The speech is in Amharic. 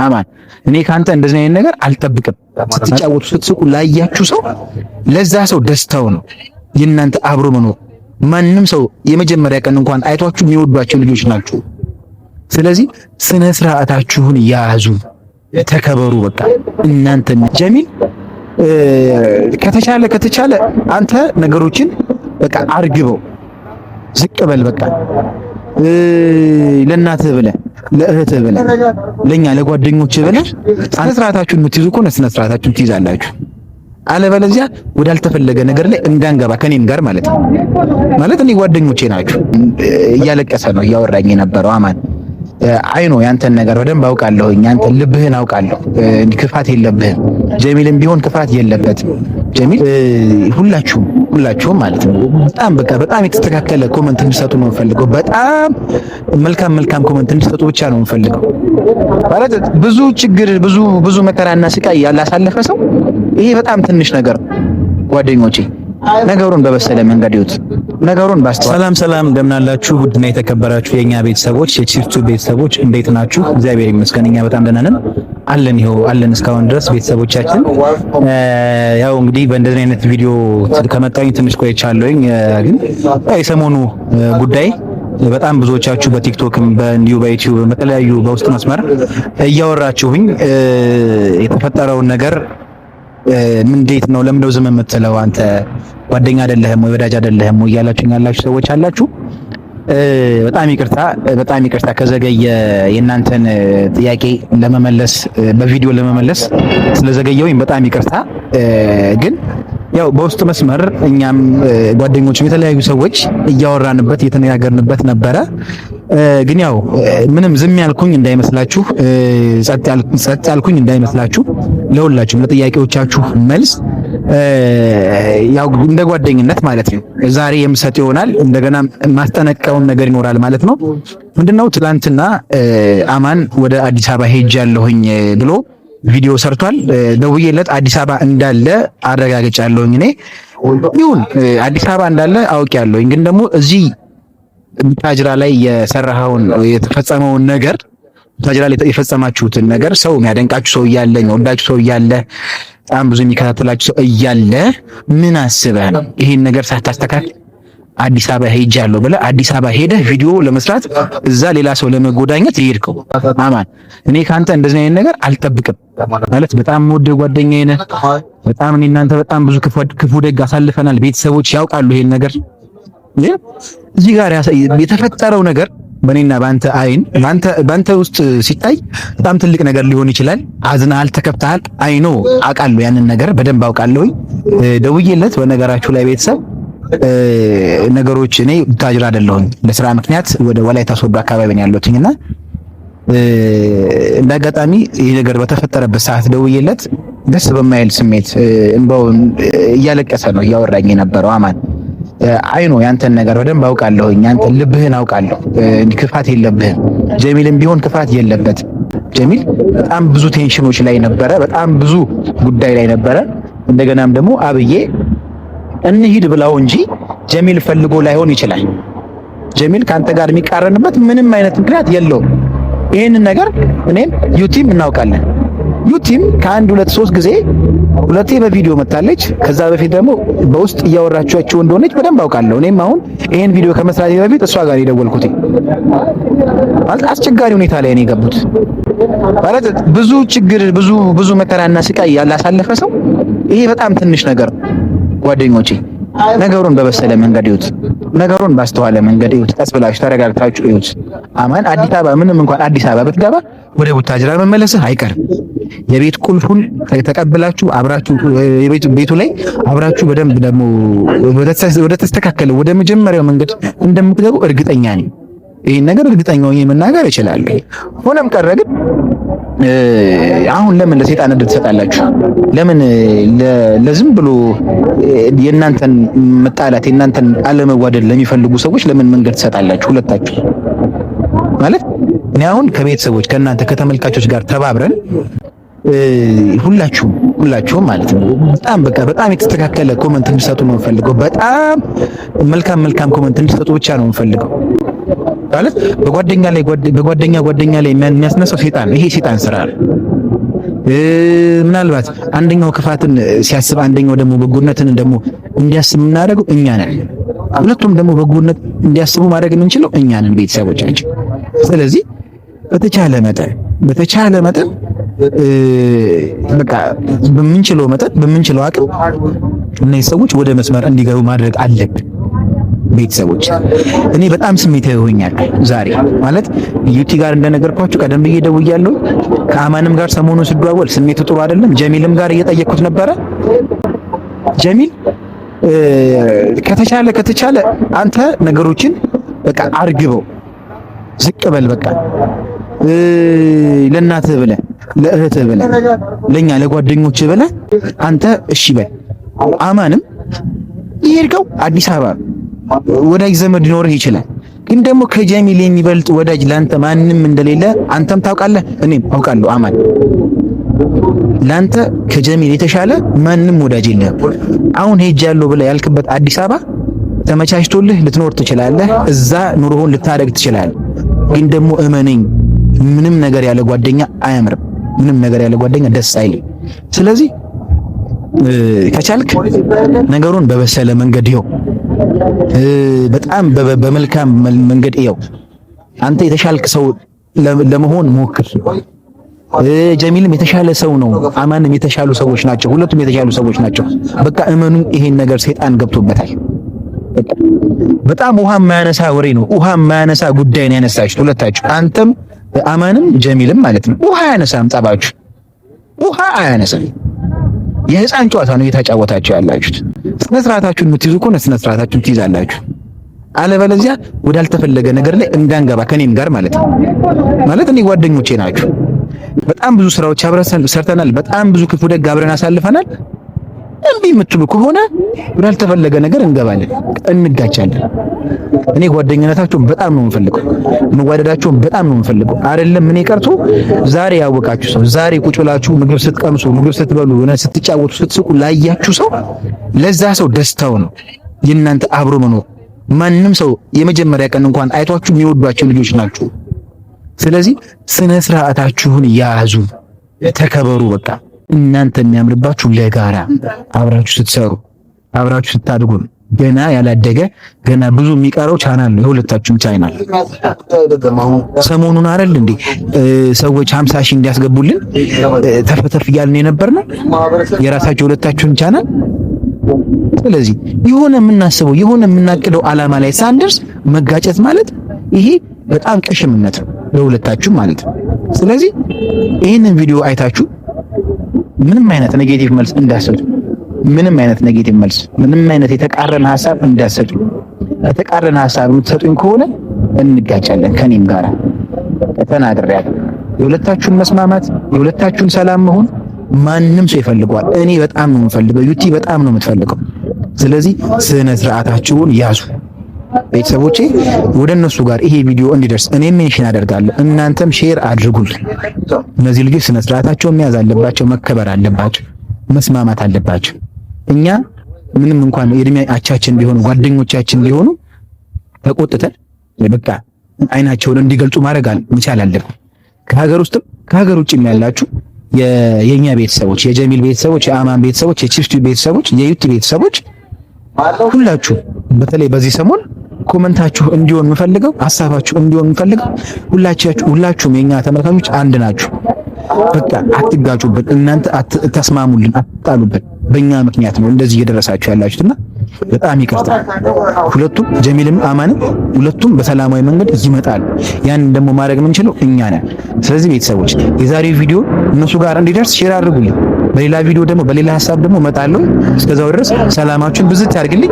አማን እኔ ካንተ እንደዚህ አይነት ነገር አልጠብቅም። ስትጫወቱ ስትስቁ ላያችሁ ሰው ለዛ ሰው ደስታው ነው የእናንተ አብሮ መኖር። ማንም ሰው የመጀመሪያ ቀን እንኳን አይቷችሁ የሚወዷቸው ልጆች ናችሁ። ስለዚህ ስነ ስርዓታችሁን ያዙ፣ ተከበሩ። በቃ እናንተ ጀሚል ከተቻለ አንተ ነገሮችን በቃ አርግበው፣ ዝቅ በል በቃ ለእናትህ ብለህ ለእህትህ ብለህ ለኛ ለጓደኞችህ ብለህ ስነ ስርዓታችሁን የምትይዙ ከሆነ ስነ ስርዓታችሁን ትይዛላችሁ። አለበለዚያ ወዳልተፈለገ ነገር ላይ እንዳንገባ ከኔም ጋር ማለት ነው። ማለት እኔ ጓደኞቼ ናችሁ። እያለቀሰ ነው እያወራኝ የነበረው አማን። አይኖ ያንተን ነገር በደንብ አውቃለሁኝ። ያንተን ልብህን አውቃለሁ። ክፋት የለብህም። ጀሚልም ቢሆን ክፋት የለበትም። ጀሚል ሁላችሁም ማለት ነው በጣም የተስተካከለ ኮመንት እንድሰጡ ነው የምፈልገው። በጣም መልካም ኮመንት እንድሰጡ ብቻ ነው የምፈልገው። ማለት ብዙ ችግር ብዙ መከራና ስቃይ ያላሳለፈ ሰው ይሄ በጣም ትንሽ ነገር ጓደኞቼ። ነገሩን በበሰለ መንገድ ይዩት። ነገሩን ባስተዋል። ሰላም እንደምን አላችሁ? ውድና የተከበራችሁ የኛ ቤተሰቦች የቺርቱ ቤተሰቦች እንዴት ናችሁ? እግዚአብሔር ይመስገን እኛ በጣም ደህና ነን። አለን እስካሁን ድረስ ቤተሰቦቻችን። ያው እንግዲህ በእንደዚህ አይነት ቪዲዮ ከመጣሁኝ ትንሽ ቆይቻለሁኝ። ግን የሰሞኑ ጉዳይ በጣም ብዙዎቻችሁ በቲክቶክም በእንዲሁ በዩቲዩብ በተለያዩ በውስጥ መስመር እያወራችሁኝ የተፈጠረውን ነገር እንዴት ነው ለምንድነው ዝም የምትለው አንተ ጓደኛ አይደለህም ወይ ወዳጅ አይደለህም ወይ ያላችሁኝ ያላችሁ ሰዎች አላችሁ። በጣም ይቅርታ ከዘገየ የእናንተን ጥያቄ ለመመለስ በቪዲዮ ለመመለስ ስለዘገየውኝ በጣም ይቅርታ። ግን ያው በውስጥ መስመር እኛም ጓደኞችም የተለያዩ ሰዎች እያወራንበት እየተነጋገርንበት ነበረ። ግን ያው ምንም ዝም ያልኩኝ እንዳይመስላችሁ፣ ጸጥ ያልኩኝ እንዳይመስላችሁ። ለሁላችሁም ለጥያቄዎቻችሁ መልስ ያው እንደ ጓደኝነት ማለት ነው ዛሬ የምሰጥ ይሆናል። እንደገና ማስጠነቀቀውን ነገር ይኖራል ማለት ነው። ምንድነው ትላንትና አማን ወደ አዲስ አበባ ሄጃለሁኝ ብሎ ቪዲዮ ሰርቷል። ደውዬለት አዲስ አበባ እንዳለ አረጋግጫለሁኝ። እኔ ይሁን አዲስ አበባ እንዳለ አውቄያለሁኝ። ግን ደግሞ እዚህ ታጅራ ላይ የሰራኸውን የተፈጸመውን ነገር ታጅራ ላይ የፈጸማችሁትን ነገር ሰው የሚያደንቃችሁ ሰው እያለ የሚወዳችሁ ሰው እያለ በጣም ብዙ የሚከታተላችሁ ሰው እያለ ምን አስበህ ነው ይሄን ነገር ሳታስተካክል አዲስ አበባ ሄጃለሁ ብለህ አዲስ አበባ ሄደህ ቪዲዮ ለመስራት እዛ ሌላ ሰው ለመጎዳኘት ይሄድከው? አማን እኔ ካንተ እንደዚህ አይነት ነገር አልጠብቅም። ማለት በጣም ወደ ጓደኛዬ ነህ። በጣም እኔ እናንተ በጣም ብዙ ክፉ ደግ አሳልፈናል። ቤተሰቦች ያውቃሉ ይሄን ነገር። እዚህ ጋር የተፈጠረው ነገር በእኔና በአንተ አይን በአንተ ውስጥ ሲታይ በጣም ትልቅ ነገር ሊሆን ይችላል። አዝናሃል፣ ተከፍተሃል። አይኖ አውቃለሁ፣ ያንን ነገር በደንብ አውቃለሁኝ። ደውዬለት በነገራችሁ ላይ ቤተሰብ ነገሮች እኔ ታጅራ አይደለሁኝ ለስራ ምክንያት ወደ ወላይታ ሶዶ አካባቢ ነው ያለሁትና እንዳጋጣሚ ይሄ ነገር በተፈጠረበት ሰዓት ደውዬለት ደስ በማይል ስሜት እንባውን እያለቀሰ ነው እያወራኝ የነበረው። አማን አይኖ ያንተን ነገር በደንብ አውቃለሁኝ። ያንተን ልብህን አውቃለሁ። ክፋት የለብህም። ጀሚልም ቢሆን ክፋት የለበትም። ጀሚል በጣም ብዙ ቴንሽኖች ላይ ነበረ፣ በጣም ብዙ ጉዳይ ላይ ነበረ። እንደገናም ደግሞ አብዬ እንሂድ ብላው እንጂ ጀሚል ፈልጎ ላይሆን ይችላል። ጀሚል ካንተ ጋር የሚቃረንበት ምንም አይነት ምክንያት የለውም። ይሄንን ነገር እኔም ዩቲም እናውቃለን። ዩቲም ከአንድ 2-3 ጊዜ ሁለቴ በቪዲዮ መታለች። ከዛ በፊት ደግሞ በውስጥ እያወራችኋቸው እንደሆነች በደንብ አውቃለሁ። እኔም አሁን ይሄን ቪዲዮ ከመስራቴ በፊት እሷ ጋር የደወልኩት ማለት አስቸጋሪ ሁኔታ ላይ ነው የገቡት። ማለት ብዙ ችግር ብዙ መከራና ስቃይ ያላሳለፈ ሰው ይሄ በጣም ትንሽ ነገር ጓደኞቼ። ነገሩን በበሰለ መንገድ ይዩት። ነገሩን ባስተዋለ መንገድ ይዩት። ቀስ ብላችሁ ተረጋግታችሁ ይዩት። አማን አዲስ አበባ ምንም እንኳን አዲስ አበባ ብትገባ ወደ ቡታጅራ መመለስህ አይቀርም። የቤት ቁልፉን ተቀብላችሁ አብራችሁ ቤቱ ላይ አብራችሁ በደንብ ደግሞ ወደ ተስተካከለ ወደ መጀመሪያው መንገድ እንደምትገቡ እርግጠኛ ነኝ። ይሄን ነገር እርግጠኛ ሆኜ መናገር እችላለሁ። ሆነም ቀረ ግን አሁን ለምን ለሰይጣን እድል ትሰጣላችሁ? ለምን ለዝም ብሎ የእናንተን መጣላት የእናንተን አለመዋደድ ለሚፈልጉ ሰዎች ለምን መንገድ ትሰጣላችሁ? ሁለታችሁ ማለት እኔ አሁን ከቤተሰቦች ከእናንተ ከተመልካቾች ጋር ተባብረን ሁላችሁም ማለት ነው በጣም የተስተካከለ ኮመንት እንድሰጡ ነው የምፈልገው። በጣም መልካም ኮመንት እንድሰጡ ብቻ ነው የምፈልገው። ማለት በጓደኛ ላይ የሚያስነሳው ሴጣን ይሄ ሴጣን ስራ ነው። ምናልባት አንደኛው ክፋትን ሲያስብ አንደኛው ደግሞ በጎነትን ደግሞ እንዲያስብ የምናደርገው እኛ ነን። ሁለቱም ደግሞ በጎነት እንዲያስቡ ማድረግ የምንችለው እኛ ነን ቤተሰቦቻችን። ስለዚህ በተቻለ መጠን በቃ በምንችለው አቅም እነዚህ ሰዎች ወደ መስመር እንዲገቡ ማድረግ አለብን። ቤተሰቦች እኔ በጣም ስሜታዊ ሆኛለሁ ዛሬ ማለት ዩቲ ጋር እንደነገርኳችሁ ቀደም ብዬ ደውያለሁ። ከአማንም ጋር ሰሞኑን ስደዋወል ስሜቱ ጥሩ አይደለም። ጀሚልም ጋር እየጠየቅኩት ነበረ። ጀሚል ከተቻለ አንተ ነገሮችን በቃ አርግበው፣ ዝቅ በል በቃ ለእናትህ ብለህ ለእህትህ ብለህ ለኛ ለጓደኞችህ ብለህ አንተ እሺ በል። አማንም ይሄድከው አዲስ አበባ ወዳጅ ዘመድ ሊኖርህ ይችላል፣ ግን ደግሞ ከጀሚል የሚበልጥ ወዳጅ ላንተ ማንም እንደሌለ አንተም ታውቃለህ፣ እኔም አውቃለሁ። አማን ላንተ ከጀሚል የተሻለ ማንም ወዳጅ የለህም። አሁን ሄጃለሁ ብለህ ያልክበት አዲስ አበባ ተመቻችቶልህ ልትኖር ትችላለህ፣ እዛ ኑሮህን ልታደግ ትችላለህ። ግን ደግሞ እመነኝ ምንም ነገር ያለ ጓደኛ አያምርም፣ ምንም ነገር ያለ ጓደኛ ደስ አይልም። ስለዚህ ከቻልክ ነገሩን በበሰለ መንገድ ይኸው በጣም በመልካም መንገድ ይኸው አንተ የተሻልክ ሰው ለመሆን ሞክር። ጀሚልም የተሻለ ሰው ነው፣ አማንም የተሻሉ ሰዎች ናቸው፣ ሁለቱም የተሻሉ ሰዎች ናቸው። በቃ እመኑ፣ ይሄን ነገር ሰይጣን ገብቶበታል። በጣም ውሃ የማያነሳ ወሬ ነው፣ ውሃ የማያነሳ ጉዳይ ነው ያነሳችሁት ሁለታችሁ፣ አንተም አማንም ጀሚልም ማለት ነው። ውሃ አያነሳም፣ ጸባችሁ ውሃ አያነሳም። የህፃን ጨዋታ ነው እየተጫወታችሁ ያላችሁት። ስነ ስርዓታችሁን የምትይዙ ከሆነ ስነ ስርዓታችሁን ትይዛላችሁ። አለበለዚያ ወዳልተፈለገ ነገር ላይ እንዳንገባ ከኔም ጋር ማለት ነው። ማለት እኔ ጓደኞቼ ናችሁ። በጣም ብዙ ስራዎች አብረን ሰርተናል። በጣም ብዙ ክፉ ደግ አብረን አሳልፈናል። እምቢ የምትሉ ከሆነ ወዳልተፈለገ ነገር እንገባለን፣ እንጋጫለን። እኔ ጓደኝነታችሁን በጣም ነው የምፈልገው፣ መዋደዳችሁን በጣም ነው የምፈልገው። አይደለም እኔ ቀርቶ ዛሬ ያወቃችሁ ሰው፣ ዛሬ ቁጭ ብላችሁ ምግብ ስትቀምሱ፣ ምግብ ስትበሉ፣ ስትጫወቱ፣ ስትስቁ ላያችሁ ሰው ለዛ ሰው ደስታው ነው የእናንተ አብሮ መኖር። ማንም ሰው የመጀመሪያ ቀን እንኳን አይቷችሁ የሚወዷቸው ልጆች ናችሁ። ስለዚህ ስነ ስርዓታችሁን ያዙ፣ ተከበሩ። በቃ እናንተ የሚያምርባችሁ ለጋራ አብራችሁ ስትሰሩ፣ አብራችሁ ስታድጉ። ገና ያላደገ ገና ብዙ የሚቀረው ቻናል ነው የሁለታችሁም ቻናል። ሰሞኑን አይደል እንዴ ሰዎች 50 ሺህ እንዲያስገቡልን ተፈተፍ እያልን የነበርነው የራሳችሁ የሁለታችሁን ቻናል። ስለዚህ የሆነ የምናስበው የሆነ የምናቅደው ዓላማ ላይ ሳንደርስ መጋጨት ማለት ይሄ በጣም ቀሽምነት ነው ለሁለታችሁ ማለት ነው። ስለዚህ ይህንን ቪዲዮ አይታችሁ ምንም አይነት ኔጌቲቭ መልስ እንዳሰጡ፣ ምንም አይነት ኔጌቲቭ መልስ፣ ምንም አይነት የተቃረነ ሐሳብ እንዳሰጡ። የተቃረነ ሐሳብ የምትሰጡኝ ከሆነ እንጋጫለን ከኔም ጋር ተናግሬያለሁ። የሁለታችሁን መስማማት፣ የሁለታችሁን ሰላም መሆን ማንም ሰው ይፈልገዋል። እኔ በጣም ነው የምፈልገው፣ ዩቲ በጣም ነው የምትፈልገው። ስለዚህ ስነ ስርዓታችሁን ያዙ ቤተሰቦቼ። ወደ እነሱ ጋር ይሄ ቪዲዮ እንዲደርስ እኔም ሜንሽን አደርጋለሁ፣ እናንተም ሼር አድርጉልኝ። እነዚህ ልጆች ስነ ስርዓታቸውን መያዝ አለባቸው፣ መከበር አለባቸው፣ መስማማት አለባቸው። እኛ ምንም እንኳን የእድሜ አቻችን ቢሆኑ ጓደኞቻችን ቢሆኑ ተቆጥተን በቃ አይናቸውን እንዲገልጹ ማድረግ መቻል አለብን። ከሀገር ውስጥም ከሀገር ውጭም ያላችሁ የኛ ቤተሰቦች፣ የጀሚል ቤተሰቦች፣ የአማን ቤተሰቦች፣ የቺፍቱ ቤተሰቦች፣ የዩቲ ቤተሰቦች ሁላችሁ በተለይ በዚህ ሰሞን ኮመንታችሁ እንዲሆን የምፈልገው ሐሳባችሁ እንዲሆን የምፈልገው ሁላችሁም የኛ ተመልካቾች አንድ ናችሁ። በቃ አትጋጩበት፣ እናንተ አትተስማሙልን፣ አትጣሉበት። በእኛ ምክንያት ነው እንደዚህ እየደረሳችሁ ያላችሁትና በጣም ይቅርታ። ሁለቱም ጀሚልም አማንም ሁለቱም በሰላማዊ መንገድ ይመጣሉ። ያንን ደግሞ ማድረግ የምንችለው እኛ ነን። ስለዚህ ቤተሰቦች የዛሬው ቪዲዮ እነሱ ጋር እንዲደርስ ሼር አድርጉልኝ። በሌላ ቪዲዮ ደግሞ በሌላ ሐሳብ ደግሞ እመጣለሁ። እስከዛው ድረስ ሰላማችሁን ብዝት ያድርግልኝ።